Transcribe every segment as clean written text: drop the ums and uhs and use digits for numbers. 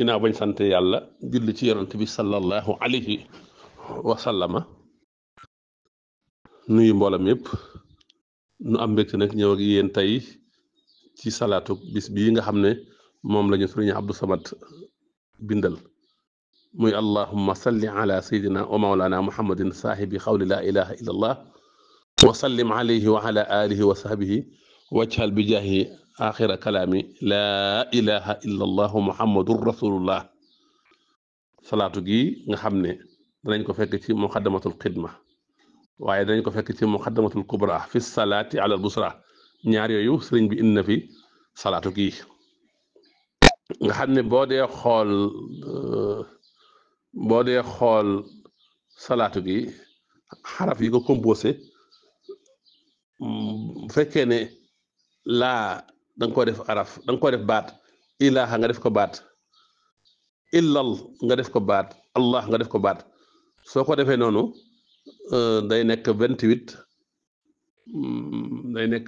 ginnaaw bañ sant yàlla julli ci yonent bi sallallahu alayhi wa sallama nuyu mboolam yépp nu am mbégte nag ñëw ak yéen tey ci salaatu bis bii nga xam ne moom lañu Sëriñ Abdou Samad bindal muy allahumma salli ala sayyidina wa mawlana muhammadin saahibi xawli la ilaha illa allah wa sallim alayhi wa ala alihi wa sahbihi wajhal bi jaahi axira kalaami laa ilaha illa allahu muhammadun rasulullah salaatu gi nga xam ne danañ ko fekk ci muqaddamatul xidma waaye danañ ko fekk ci muqaddamatul kubra fi salaati ala al busra ñaar yooyu sëriñ bi indi na fi salaatu gi nga xam ne boo dee xool salaatu gi xaraf yi ko composé bu fekkee ne laa da nga ko def araf da nga ko def baat ilaha nga def ko baat illal nga def ko baat allah nga def ko baat soo ko defee noonu day nekk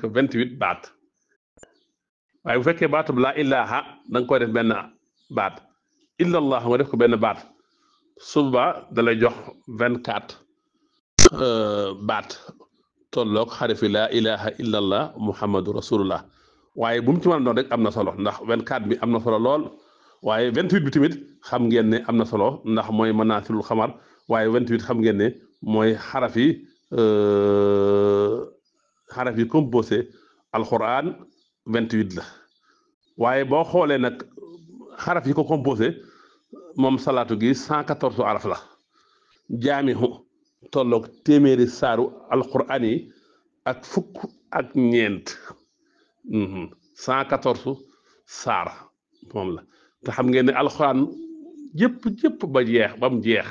28 baat waaye bu fekkee baatub laa ilaha da nga koy def benn baat illallah nga def ko benn baat suba da lay jox 24 baat tolloog xarifi laa ilaha illallah muhammadu rasulullah waaye bu mu ci mën a doon rek am na solo ndax 24 bi am na solo lool waaye 28 bi tamit xam ngeen ne am na solo ndax mooy manaasilul xamar waaye 28 xam ngeen ne mooy xaraf yi composé alquran 28 la waaye boo xoolee nag xaraf yi ko composé moom salaatu gi 114 araf la jaamihu tolloog téeméeri saaru alquran yi ak fukk ak ñeent 114 saar moom la te xam ngeen ne alquran yëpp ba mu jeex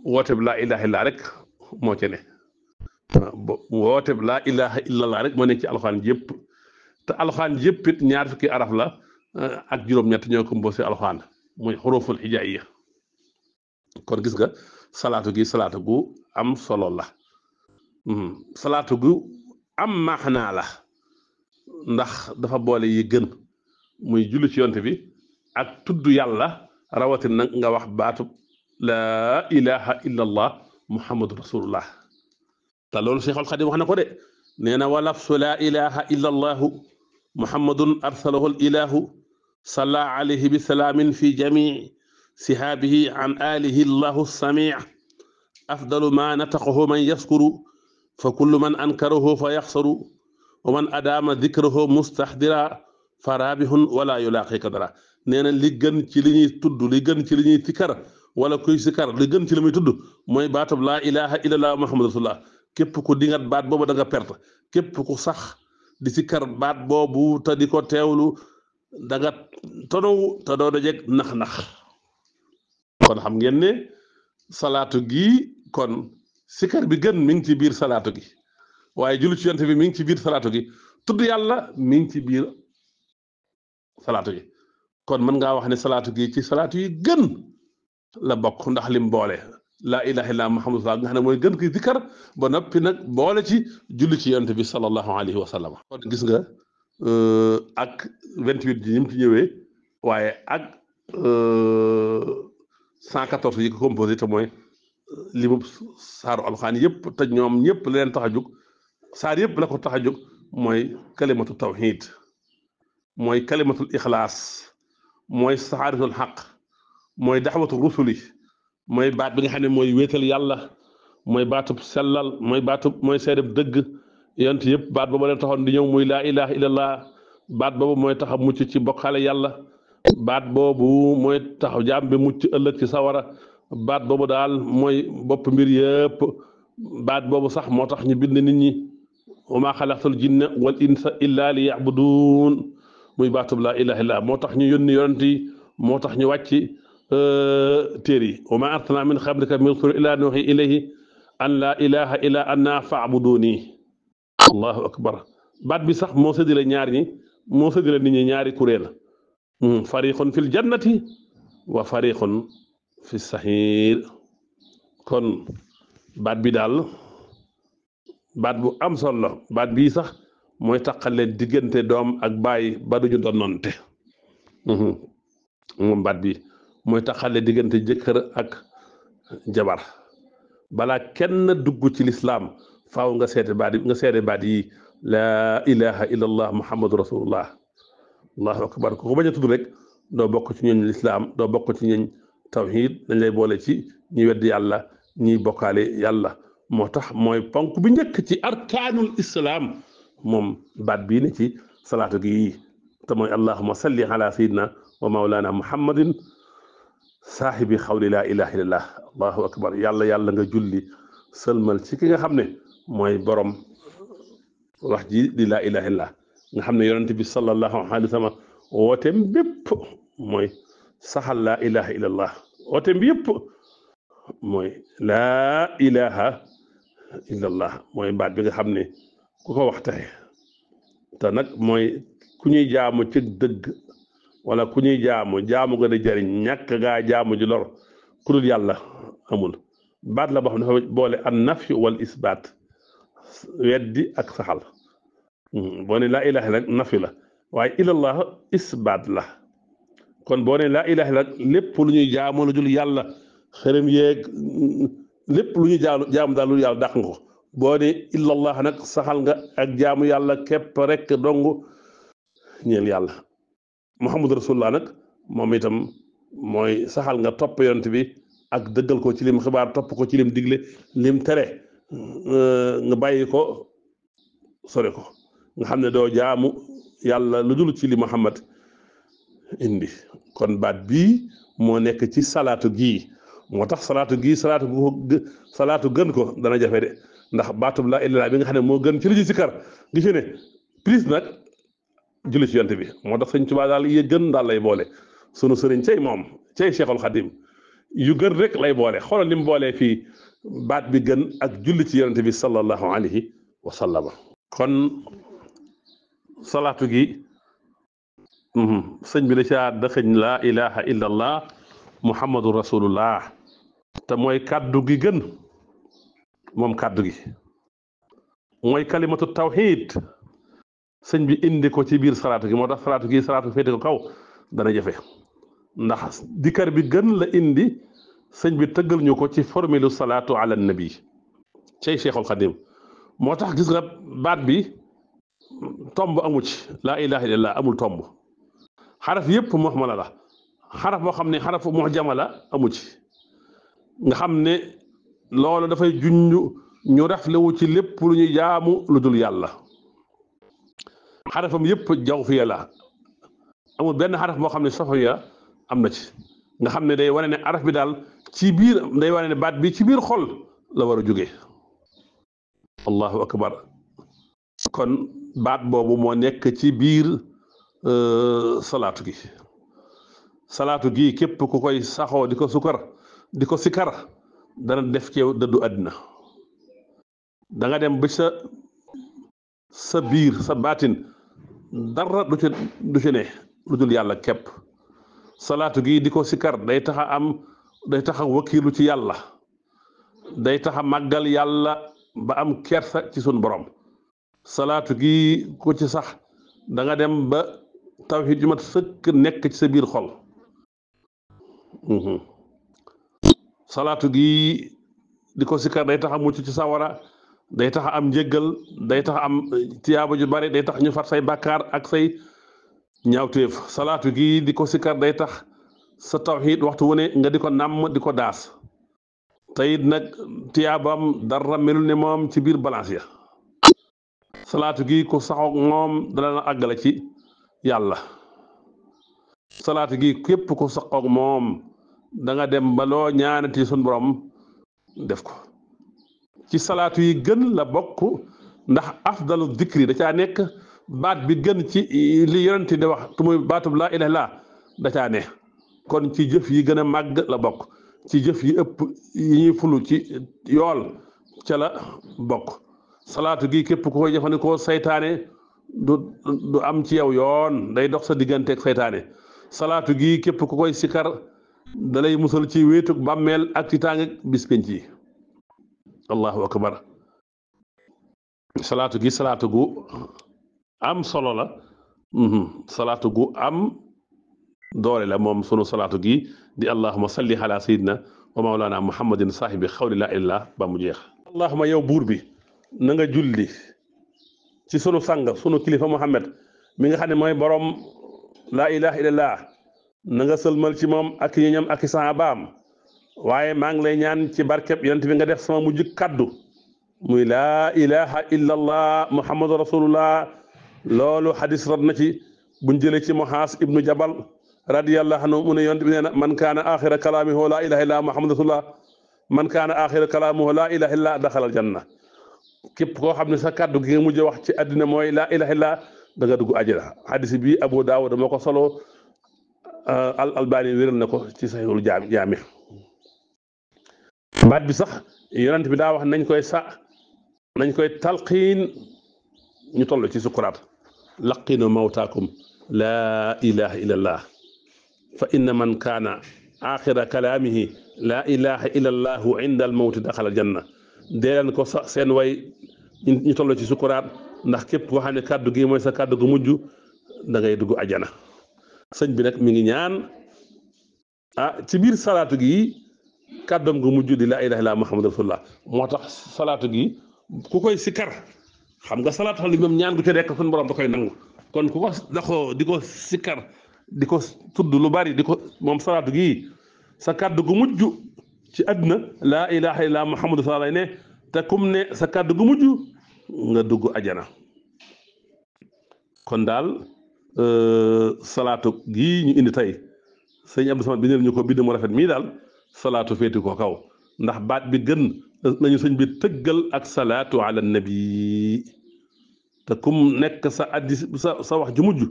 woote bi laa ilaha illa rek moo ci ne woote bi laa ilaha illallah rek moo nekk ci alquran yëpp te alquran yëpp it ñaar fukki araf la ak juróom-ñett ñoo composé alquran muy xuruful hijaaiya kon gis nga salaatu gi salaatu gu am solo la salaatu gu am maxnaa la ndax dafa boole yi gën muy julli ci yonte bi ak tudd yàlla rawatin nag nga wax baatu laa ilaha illa allah muhammadu rasulullah te loolu Cheikhul Xadim wax na ko de nee na wa lafsu laa ilaha illa allahu muhammadun arsalahu al ilahu salla alayhi bi salaamin fi jamii sihaabihi an alihi allahu samii afdalu ma nataqahu man yaskuru fa kullu man ankarahu fa yaxsaru wa man adaama dikrahu mustaxdira fa raabihun wala yulaaqika dara nee na li gën ci li ñuy tudd li gën ci li ñuy sikkar wala kuy sikkar li gën ci li muy tudd mooy baatab laa ilaha illallah muhammadu rasulullah képp ku dingat baat boobu da nga perte képp ku sax di sikkar baat boobu te di ko teewlu da nga tonow te doo dajeg nax-nax kon xam ngeen ne salaatu gi kon sikkar bi gën mi ngi ci biir salaatu gi waaye julli ci yonent bi mi ngi ci biir salaatu gi tudd yàlla mi ngi ci biir salaatu gi kon mën ngaa wax ne salaatu gi ci salaatu yi gën la bokk ndax lim boole laa ilaha illa muhammadu nga xam ne mooy gën ki zikkar ba noppi nag boole ci julli ci yonent bi sallallahu alayhi wa sallam kon gis nga ak 28 ji ñim ci ñëwee waaye ak 114 yi ko composé te mooy limu saaru alxaan yëpp te ñoom ñëpp la leen tax a jóg saar yëpp la ko tax a jóg mooy kalimatu tawhid mooy kalimatul ixlaas mooy saxaaratul xaq mooy daxwatu rusuli mooy baat bi nga xam ne mooy wéetal yàlla mooy baatub sellal mooy seedeb dëgg yonent yëpp baat boobu leen taxoon di ñëw muy laa ilaha illallah baat boobu mooy tax a mucc ci bokkaale yàlla baat boobu mooy tax jaam bi mucc ëllëg ci sawara baat boobu daal mooy bopp mbir yëpp baat boobu sax moo tax ñu bind nit ñi wa maa xalaqtul jinna wal insa illa li ya'budun muy baatub laa ilaha illallah moo tax ñu yónni yonent yi moo tax ñu wàcc téere yi wa maa arsalnaa min qablika min rasuulin illaa nuuhii ilayhi an laa ilaaha illaa ana fa'buduuni allahu akbar baat bi sax moo séddale nit ñi ñaari kuréel fariqun fil jannati wa fariqun fi saxiir kon baat bi daal baat bu am solo la baat bii sax mooy taqale diggante doom ak baay ba duñu donnante moom baat bi mooy taxale diggante jëkkër ak jabar balaa kenn dugg ci lislaam faaw nga seede baat yi laa ilaha illa allah muhammadu rasulullah allahu akbar ku ko bañ a tudd rek doo bokk ci ñooñ lislaam doo bokk ci ñooñ tawhid dañ lay boole ci ñi wedd yàlla ñiy bokkaale yàlla moo tax mooy ponk bi njëkk ci arkaanul islaam moom baat bii ne ci salaatu gi te mooy allahuma salli ala sayidina wa maulana muhammadin saahibi xawli laa ilaha illallah allahu akbar yàlla nga julli sëlmal ci ki nga xam ne mooy borom wax ji di laa ilaha illallah nga xam ne yonente bi sallallahu alayhi wa sallam wooteem bépp mooy saxal laa ilaha illallah wooteem bi yëpp mooy laa ilaha illallah mooy baat bi nga xam ne ku ko wax taxe te nag mooy ku ñuy jaamu ci dëgg wala ku ñuy jaamu nga di jariñ ñàkk gaa jaamu ji lor ku dul yàlla amul baat la boo xam ne dafa boole an nafyu wal isbaat weddi ak saxal boo ne laa ilaha nag nafyu la waaye ilallah isbaat la kon boo ne laa ilaha nag lépp lu ñuy jaamu lu dul yàlla xërëm yeeg lépp lu ñuy jaamu daal lu yàlla dàq nga ko boo ne illallah nag saxal nga ak jaamu yàlla képp rek dong ñeel yàlla muhammadu rasulullah nag moom itam mooy saxal nga topp yonent bi ak dëggal ko ci lim xibaar topp ko ci lim digle lim tere nga bàyyi ko sore ko nga xam ne doo jaamu yàlla lu dul ci li muhammad indi kon baat bii moo nekk ci salaatu gii moo tax salaatu gën ko dana jafe de ndax baatub laa ilaaha bi nga xam ne moo gën ci li ci sikar gi fi ne plus nag julli ci yonent bi moo tax sëñ Tuubaa daal yi gën daal lay boole sunu sëriñ cey moom cey Cheikhul Khadim yu gën rek lay boole xoolal ni mu boolee fii baat bi gën ak julli ci yonent bi sallallahu alayhi wa sallam kon salaatu gi sëñ bi da caa dëxëñ laa ilaha illa allah muhammadu rasulullah te mooy kàddu gi gën moom kàddu gi mooy kalimatu tawhid sëñ bi indi ko ci biir salaatu gi moo tax salaatu gi salaatu féete ko kaw dana jafe ndax dikkar bi gën la indi sëñ bi tëggal ñu ko ci formule salaatu ala nabi cey Cheikhul Khadim moo tax gis nga baat bi tomb amu ci laa ilaha illallah amul tomb xaraf yëpp muhmala la xaraf boo xam ne xarafu muhjama la amu ci nga xam ne loolu dafay junj ñu raflewu ci lépp lu ñu jaamu lu dul yàlla xarafam yëpp jawfiya la amul benn xaraf boo xam ne safiya am na ci nga xam ne day wane ne araf bi daal ci biir day wane ne baat bi ci biir xol la war a jóge allahu akbar kon baat boobu moo nekk ci biir salaatu gi képp ku koy saxoo di ko sukar di ko sikar dana def ci yow dëddu àddina da nga dem ba sa biir sa baatin dara du ci ne lu dul yàlla képp salaatu gi di ko sikar day tax a wakiilu ci yàlla day tax a màggal yàlla ba am kersa ci sun borom salaatu gi ku ci sax da nga dem ba tawhid ju mat sëkk nekk ci sa biir xol salaatu gi di ko sikar day tax a mucc ci sawara day tax a am njëggal day tax a am tiyaaba ju bari day tax ñu far say bàkkaar ak say ñaawteef salaatu gi di ko sikar day tax sa tawhid waxtu wu ne nga di ko nàmm di ko daas teyit nag tiyaabam dara melul ne moom ci biir balance ya salaatu gi ku saxoog moom dana la àggale ci yàlla salaatu gi képp ku saxoog moom da nga dem ba loo ñaanati sun borom def ko ci salaatu yi gën la bokk ndax afdalu dikri da caa nekk baat bi gën ci li yonent di wax tu muy baatub laa ilaaha illallaah da caa ne kon ci jëf yi gën a màgg la bokk ci jëf yi ëpp yi ñuy fulu ci yool ca la bokk salaatu gi képp ku koy jëfandikoo saytaane du am ci yow yoon day dox sa digganteeg saytaane salaatu gi képp ku koy sikar dalay musal ci wéetug bàmmeel ak ci tàng bis penc yi allahu akbar salaatu gi salaatu gu am solo la salaatu gu am doole la moom sunu salaatu gi di allahuma salli ala sayidina wa maulana muhammadin saahibi xawli laa illallah ba mu jeex. allahuma yow buur bi na nga julli ci sunu sang sunu kilifa Muhammad mi nga xam ne mooy borom laa ilaha illallah na nga sëlmal ci moom ak ñoñam ak saabaam waaye maa ngi lay ñaan ci barkeb yonent bi nga def sama mujj kaddu muy laa ilaha illallah muhammadu rasulullah loolu hadis rod na ci buñ jëlee ci Muhaas ibnu Jabal radiyallahu anhu mu ne yonent bi nee na man kaana axira kalaamihi laa ilaha illallah muhammadu rasulullah man kaana axira kalaamihi laa ilaha illallah daxalal janna képp koo xam ne sa kàddu gi nga mujj wax ci àddina mooy laa ilaha illallah da nga dugg àjjana hadis bi Abu Daawud moo ko solo al albani wéral na ko ci saxiixul jaami baat bi sax yonent bi daa wax nañ koy talqiin ñu toll ci sukuraat laqinu mawtaakum laa ilaha illallah fa inna man kaana axira kalaamihi laa ilaha illallahu inda al mawti daxala janna dee leen ko sax seen way ñu toll ci sukuraat ndax képp koo xam ne kàddu gi mooy sa kàddu gu mujj da ngay dugg ajana sëñ bi nag mi ngi ñaan ci biir salaatu gi kàddoom gu mujj di laa ilaha illallah muhammadu rasulullah moo tax salaatu gi ku koy sikkar xam nga salaatu xal li moom ñaan gu ci rekk suñu borom da koy nangu kon ku ko daxoo di ko sikkar di ko tudd lu bari di ko moom salaatu gi sa kàddu gu mujj ci àdduna laa ilaha illallah muhammadu rasulullah ne te kum ne sa kàddu gu mujj nga dugg ajana kon daal salaatu gii ñu indi tey sëñ Abdou Samad bindal ñu ko bind mu rafet mii daal salaatu féeti ko kaw ndax baat bi gën nañu sëñ bi tëggal ak salaatu ala nabi te kum nekk sa addis sa wax ju mujj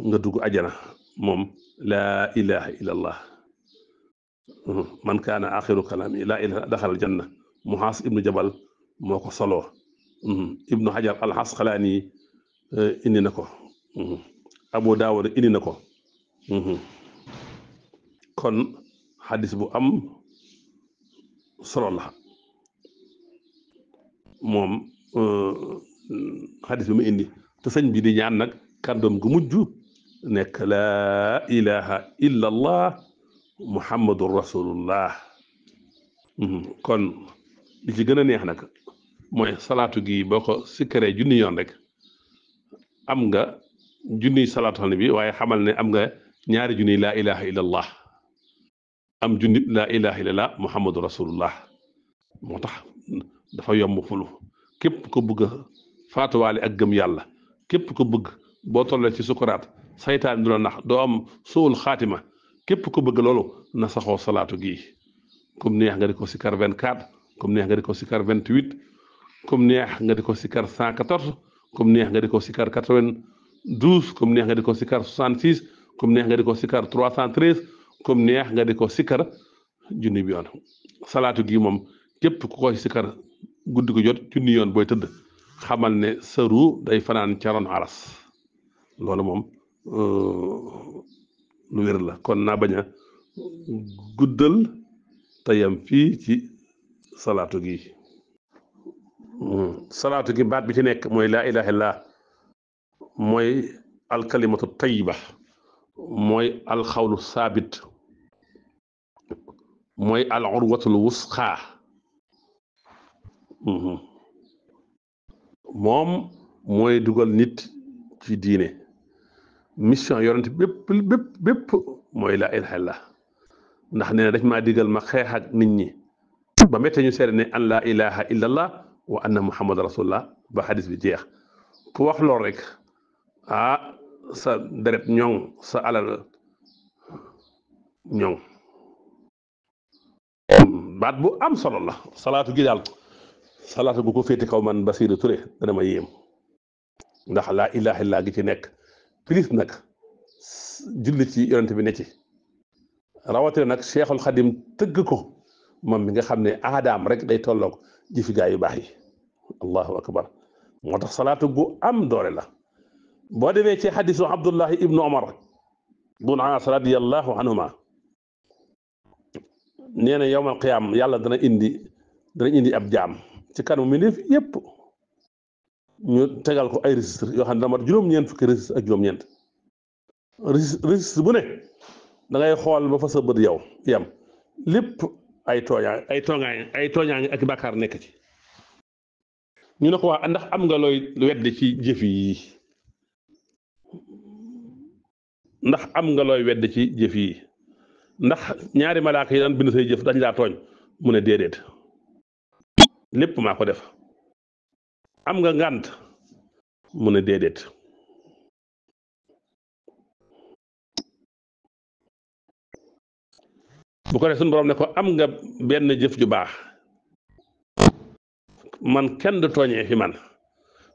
nga dugg ajana moom laa ilaha illallah man kaana axiru kalaami laa ilaha daxal janna Muhaas ibnu Jabal moo ko soloo ibnu Hajar al Asqalaani indi na ko Abu Daawud indi na ko kon xadis bu am solo la moom xadis bi mu indi te sëñ bi di ñaan nag kàddoom gu mujj nekk laa ilaha illa allah muhammadun rasulullah kon li ci gën a neex nag mooy salaatu gi boo ko sikkaree junni yoon rek am nga junniy salaatu xal bi waaye xamal ne am nga ñaari junniy laa ilaha illallah am junni laa ilaha illallah muhammadu rasulullah moo tax dafa yomb fulu képp ko bëgg a faatuwaale ak gëm yàlla képp ko bëgg boo tollee ci sukuraat saytaan du la nax doo am suul xaatima képp ko bëgg loolu na saxoo salaatu gi comme neex nga di ko sikkar 24 comme neex nga di ko sikkar 28 comme neex nga di ko sikkar 114 comme neex nga di ko sikkar 92 comme neex nga di ko sikkar 66 comme neex nga di ko sikkar 313 comme neex nga di ko sikkar junni bi yoon salaatu gi moom képp ku koy sikkar guddi ko jot junni yoon booy tëdd xamal ne sa ruu day fanaan ca ron aras loolu moom lu wér la kon naa bañ a guddal te yam fii ci salaatu gi salaatu gi baat bi ci nekk mooy laa ilaha illallah mooy alkalimatu tayiba mooy alxawlu saabit mooy al urwatul wusqa moom mooy dugal nit ci diine mission yonent bépp mooy laa ilaha illallah ndax nee na dañ maa digal ma xeex ak nit ñi ba métte ñu seede ne an laa ilaha illallah wa anna muhammad rasulullah ba xadis bi jeex ku wax lool rek sa deret ñoŋ sa alal ñoŋ baat bu am solo la salaatu gi daal salaatu gu ko féete kaw man Basiru Ture dana ma yéem ndax laa ilaha illallah gi ci nekk plus nag julli ci yonent bi ne ci rawatina nag Cheikhul Xadim tëgg ko moom mi nga xam ne aadaam rek day tolloog jëfi gaa yu baax yi allahu akbar moo tax salaatu gu am doole la boo demee ci xadisu Abdullahi ibnu Omar bun Aas radiyallahu anhuma nee na yowmal qiyaam yàlla dana indi ab jaam ci kanamu mbindeef yépp ñu tegal ko ay registre yoo xam ne dama juróom-ñeent fukki registre ak juróom-ñeent registre bu ne da ngay xool ba fa sa bët yow yam lépp ay tooñaa ak bàkkaar nekk ci. ñu ne ko waa ndax am nga looy weddi ci jëf yi ndax am nga looy weddi ci jëf yi ndax ñaari malaaka yi daan bind say jëf dañ laa tooñ mu ne déedéet lépp maa ko def. am nga ngànt mu ne déedéet. bu ko def suñu borom ne ko am nga benn jëf ju baax man kenn du tooñee fi man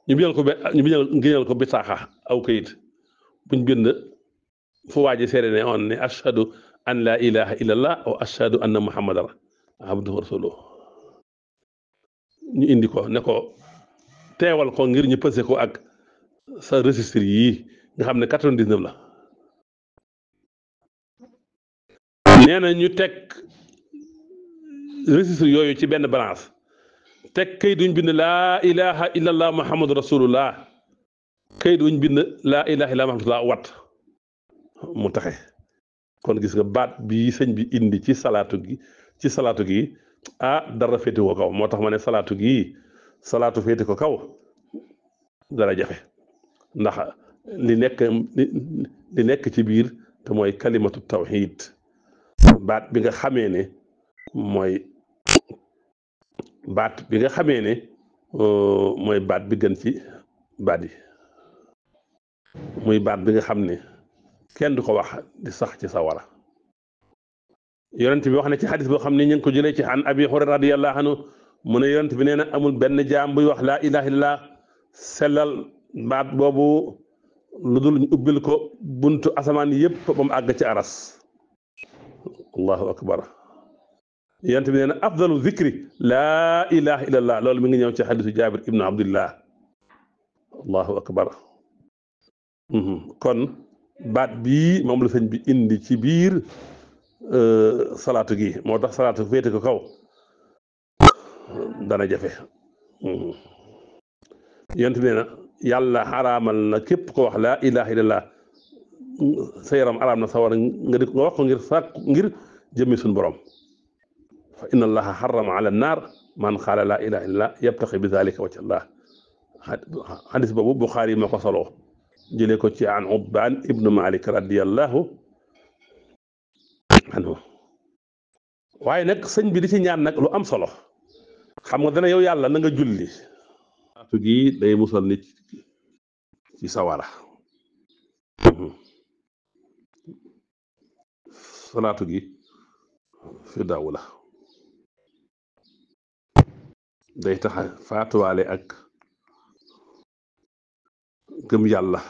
ñu bindal ko bitaaxa aw kayit buñ bind fu waa ji seede ne on ne ashhadu an la ilaha illallah wa ashhadu anna muhammadan abduhu wa rasuluhu ñu indi ko ne ko teewal ko ngir ñu pëse ko ak sa registre yii nga xam ne 99 la. nee na ñu teg registre yooyu ci benn balance teg kayit wuñ bind laa ilaha illallah muhammadu rasulullah kayit wuñ bind laa ilaha illallah muhammadullah wat mu taxe. kon gis nga baat bii sëñ bi indi ci salaatu gi ah dara féete ko kaw moo tax ma ne salaatu féete ko kaw dara jafe ndax li nekk ci biir te mooy kalimatu tawhid baat bi nga xamee ne mooy baat bi gën ci baat yi muy baat bi nga xam ne kenn du ko wax di sax ci sawara. yonent bi wax na ci xadis boo xam ne ñu ngi ko jëlee ci an abi hurayra radiyallahu anhu mu ne yonent bi nee na amul benn jaam buy wax laa ilaha illallah sellal baat boobu lu dul ñu ubbil ko buntu asamaan yépp ba mu àgg ci aras. allahu akbar. yonent bi nee na afdalu zikri laa ilaha illallah loolu mi ngi ñëw ci xadisu jaabir ibnu abdullah. allahu akbar. kon baat bii moom la sëñ bi indi ci biir salaatu gi moo tax salaatu féete ko kaw dana jafe. yonent bi nee na yàlla xaraamal na képp ko wax laa ilaha illallah sa yaram araam na sawar nga wax ko ngir jëmmi suñu borom. fa inna allaha xarama ala naar man xaala laa ilaha illallah yabtaxi bi dalika wajha allah. xadis boobu Buxaari moo ko soloo jëlee ko ci an Ubbaan ibnu Malik radiyallahu anhu. waaye nag sëñ bi di ci ñaan nag lu am solo xam nga dana yow yàlla na nga julli. salaatu gi day musal nit ci sawara. salaatu gi fi daawu la day taxa faatuwaale ak gëm yàlla.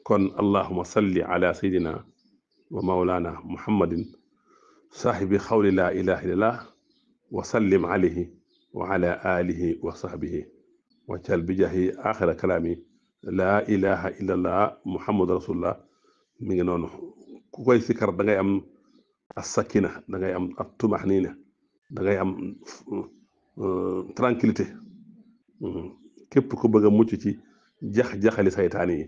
kon allahuma salli ala sayidina wa maulana muhammadin saaxibi xawli laa ilaha illallah wa sallim alayhi wa ala alihi wa sahbihi waccal bi jaahi axira kalaami laa ilaha illallah muhammadu rasulullah. mi ngi noonu ku koy sikkar da ngay am as-sakina da ngay am at-tumahnina da ngay am tranquillité. képp ku bëgg a mucc ci jaxali saytaan yi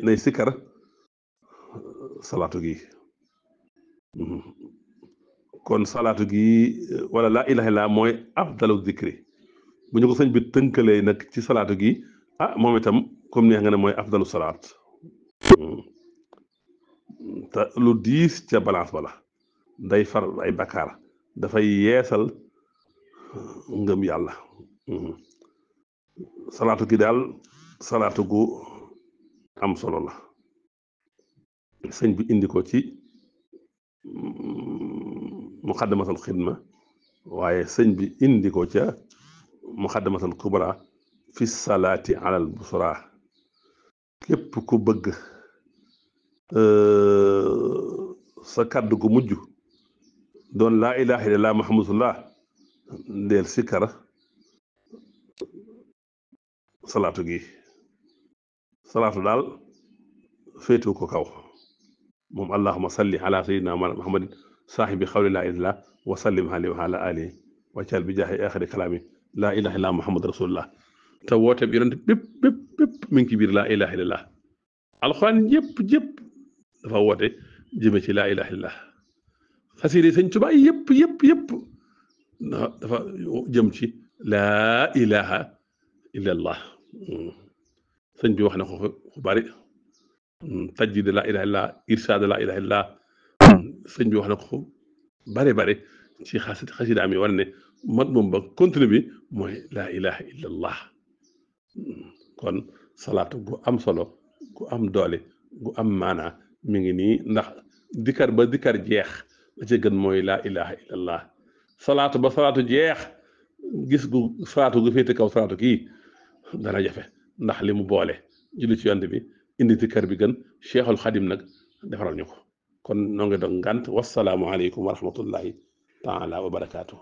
nay sikkar salaatu gi. kon salaatu gi wala laa ilaha illa mooy afdalu zikri bu ñu ko sëñ bi tënkalee nag ci salaatu gi moom itam comme neex nga ne mooy afdalu salaat. te lu diis ca balance bala day far ay bakkaar dafay yeesal ngëm yàlla. salaatu gi daal salaatu gu am solo la sëñ bi indi ko ci muxaddamatul xidma waaye sëñ bi indi ko ca muxaddamatul kubra fi salaati alal busra. képp ku bëgg sa kàddu gu mujj doon laa ilaha illallah muhammadullah ndeel sikkar salaatu gi. salaatu daal féetu ko kaw moom allahuma salli ala sayyidina muhammadin saaxibi xawli laa illallah wa sallim alayhi wa ala alihi waccal bi jaahi axiri kalaami laa ilaha illallah muhammad rasulullah. te woote bi yonent bépp bépp mi ngi ci biir laa ilaha illallah alxuraan yëpp dafa woote jëme ci laa ilaha illallah xasida sëñ Tuubaa yëpp dafa jëm ci laa ilaha illallah sëñ bi wax na ko fu bari tajdiid laa ilaha illallah irsaad laa ilaha illallah sëñ bi wax na ko fu bari ci xasida am yi war ne mat moom ba continue bi mooy laa ilaha illallah kon salaatu gu am solo gu am doole gu am maanaa mi ngi nii ndax dikkar ba dikkar jeex la ca gën mooy laa ilaha illallah salaatu ba salaatu jeex gis gu salaatu gu féete kaw salaatu kii dana jafe ndax li mu boole julli ci yonent bi indi dikkar bi gën Cheikhul Xadim nag defaral ñu ko kon noo ngi doon ngànt wasalaamu aleykum wa rahmatullahi taala wa barakaatu.